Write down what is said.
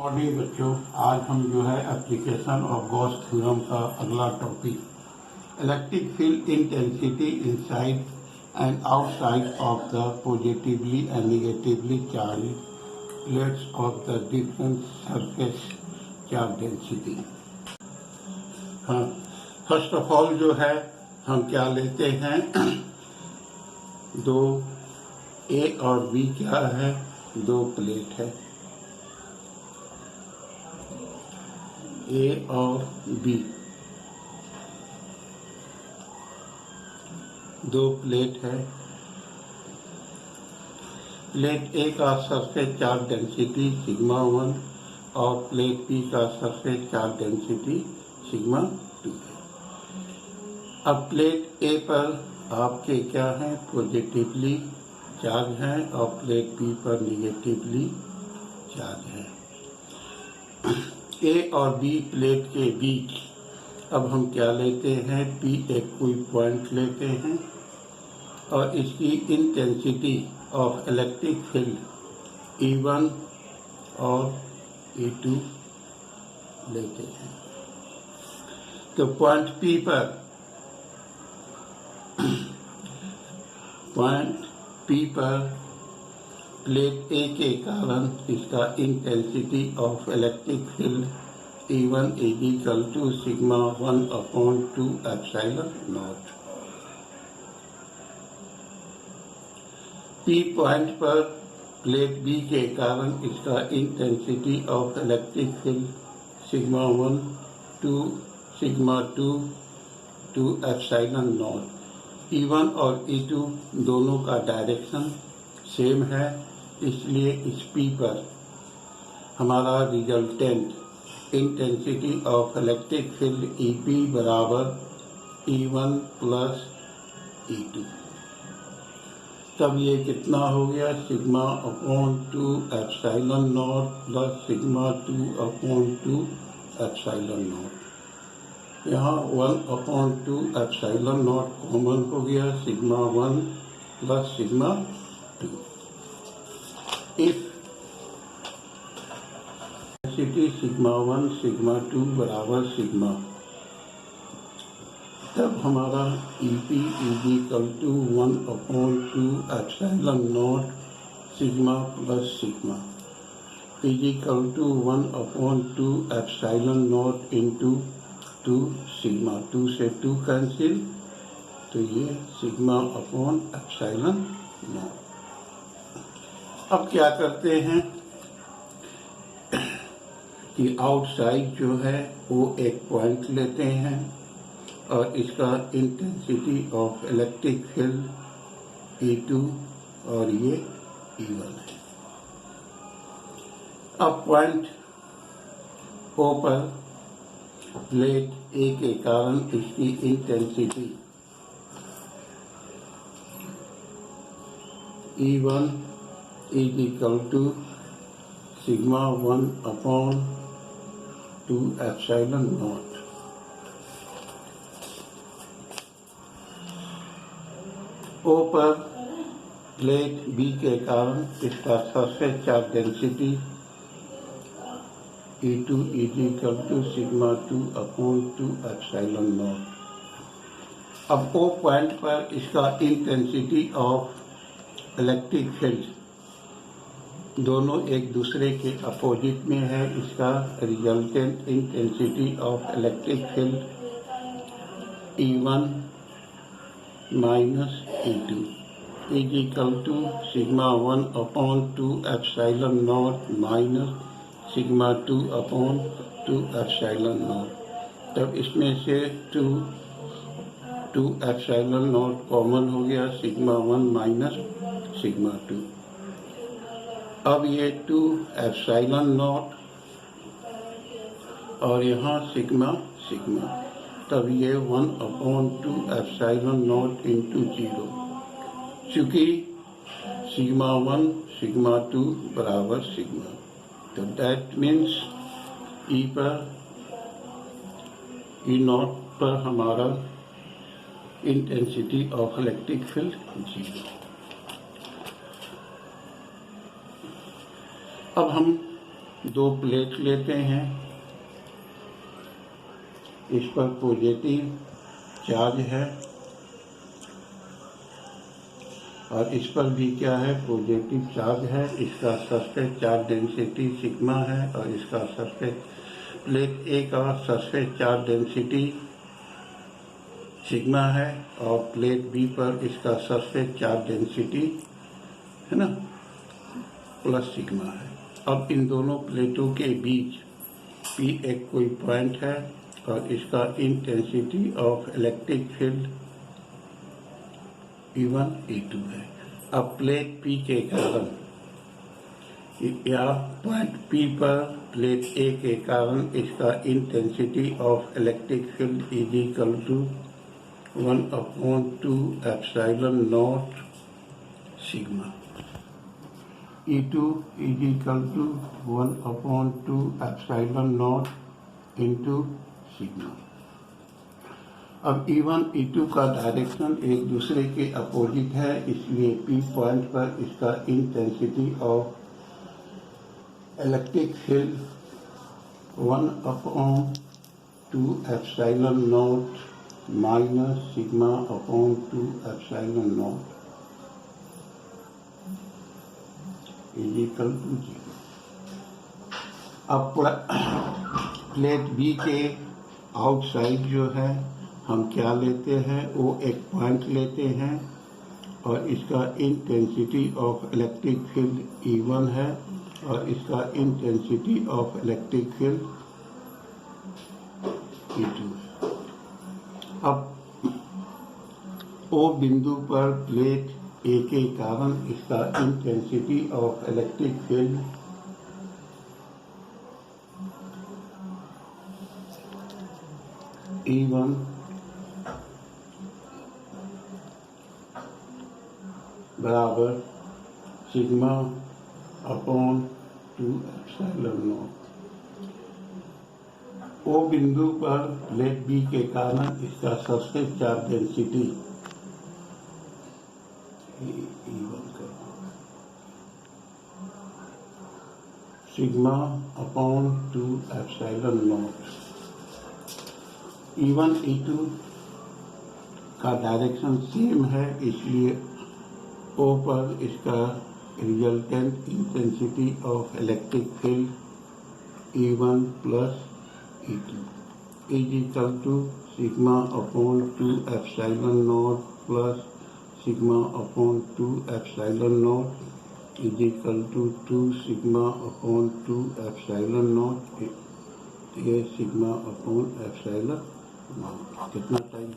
Morning बच्चों, आज हम जो है एप्लीकेशन ऑफ गॉस थ्योरम का अगला topic electric field intensity inside and outside of the positively and negatively charge plates of the different surface charge density. हाँ, first of all जो है हम क्या लेते हैं, दो ए और बी क्या है, दो प्लेट है ए और बी, दो प्लेट है। प्लेट ए का सरफेस चार्ज डेंसिटी सिग्मा 1 और प्लेट बी का सरफेस चार्ज डेंसिटी सिग्मा 2 है। अब प्लेट ए पर आपके क्या है, पॉजिटिवली चार्ज है और प्लेट बी पर निगेटिवली चार्ज है। ए और बी प्लेट के बीच अब हम क्या लेते हैं, पी एक कोई पॉइंट लेते हैं और इसकी intensity of electric field E1 और E2 लेते हैं। तो पॉइंट पी पर प्लेट ए के कारण इसका intensity of electric field E1 is equal to sigma 1/2 epsilon naught. P point पर प्लेट बी के कारण इसका intensity of electric field sigma 1 to sigma 2 epsilon naught. E1 और E2 दोनों का डायरेक्शन सेम है, इसलिए इस P पर हमारा resultant intensity of electric field EP बराबर E1 प्लस E2। तब ये कितना हो गया, sigma upon 2 epsilon naught plus sigma 2/2 epsilon naught. यहाँ 1/2 एप्सिलॉन नॉट कॉमन हो गया, sigma 1 plus sigma 2। If density sigma 1 sigma 2 बराबर सिग्मा, तब हमारा EP is equal to 1/2 epsilon naught sigma plus sigma is equal to 1/2 epsilon naught into 2 sigma. 2 से 2 cancel, तो ये sigma upon epsilon naught. अब क्या करते हैं कि आउटसाइड जो है वो एक पॉइंट लेते हैं और इसका intensity of electric field E2 और ये E1 है। अब पॉइंट O पर प्लेट A के कारण इसकी intensity E1 is equal to sigma 1/2 epsilon naught. O पर प्लेट B के कारण इसका surface charge density E2 is equal to sigma 2/2 epsilon naught. अब O पॉइंट पर इसका इंटेंसिटी ऑफ इलेक्ट्रिक फील्ड दोनों एक दूसरे के अपोजिट में है। इसका resultant intensity of electric field E1 minus E2 is equal to sigma 1/2 epsilon naught minus sigma 2/2 epsilon naught. तब इसमें से 2 एप्सिलॉन नॉट कॉमन हो गया, सिग्मा 1 माइनस सिग्मा 2। अब ये 2 एप्सिलॉन नॉट और यहाँ सिग्मा, तब ये 1/2 एप्सिलॉन नॉट इंटू 0। चूँकि सिग्मा 1 सिग्मा 2 बराबर सिग्मा, तो दैट मीन्स E0 पर हमारा इंटेंसिटी ऑफ इलेक्ट्रिक फील्ड 0। अब हम दो प्लेट लेते हैं, इस पर पॉजिटिव चार्ज है और इस पर भी क्या है, पॉजिटिव चार्ज है। इसका सरफेस चार्ज डेंसिटी सिग्मा है और इसका सरफेस प्लेट ए का सरफेस चार्ज डेंसिटी सिग्मा है और प्लेट बी पर इसका सरफेस चार्ज डेंसिटी है ना प्लस सिग्मा है। अब इन दोनों प्लेटों के बीच P एक कोई पॉइंट है और इसका intensity of electric field E1 E2 है। अब प्लेट P के कारण या पॉइंट P पर प्लेट A के कारण इसका intensity of electric field is equal to 1/2 epsilon naught sigma. E2 is equal to 1/2 epsilon naught into sigma. अब E1 E2 का डायरेक्शन एक दूसरे के अपोजिट है, इसलिए P पॉइंट पर इसका intensity of electric field 1/2 epsilon naught minus sigma upon 2 epsilon naught is equal to 0। अब प्लेट बी के आउटसाइड जो है हम क्या लेते हैं, वो एक पॉइंट लेते हैं और इसका intensity of electric field E1 है और इसका intensity of electric field E2 है। अब O बिंदु पर प्लेट A के कारण इसका intensity of electric field E1 बराबर sigma upon 2 epsilon naught. O बिंदु पर प्लेट B के कारण इसका सरफेस चार्ज डेंसिटी E1 का sigma upon 2 epsilon naught. E1 E2 का डायरेक्शन सेम है, इसलिए O पर इसका resultant intensity of electric field E1 plus E2 is equal to sigma upon 2 epsilon naught plus sigma upon 2 epsilon naught is equal to 2 sigma upon 2 epsilon naught। ये sigma upon epsilon not कितना time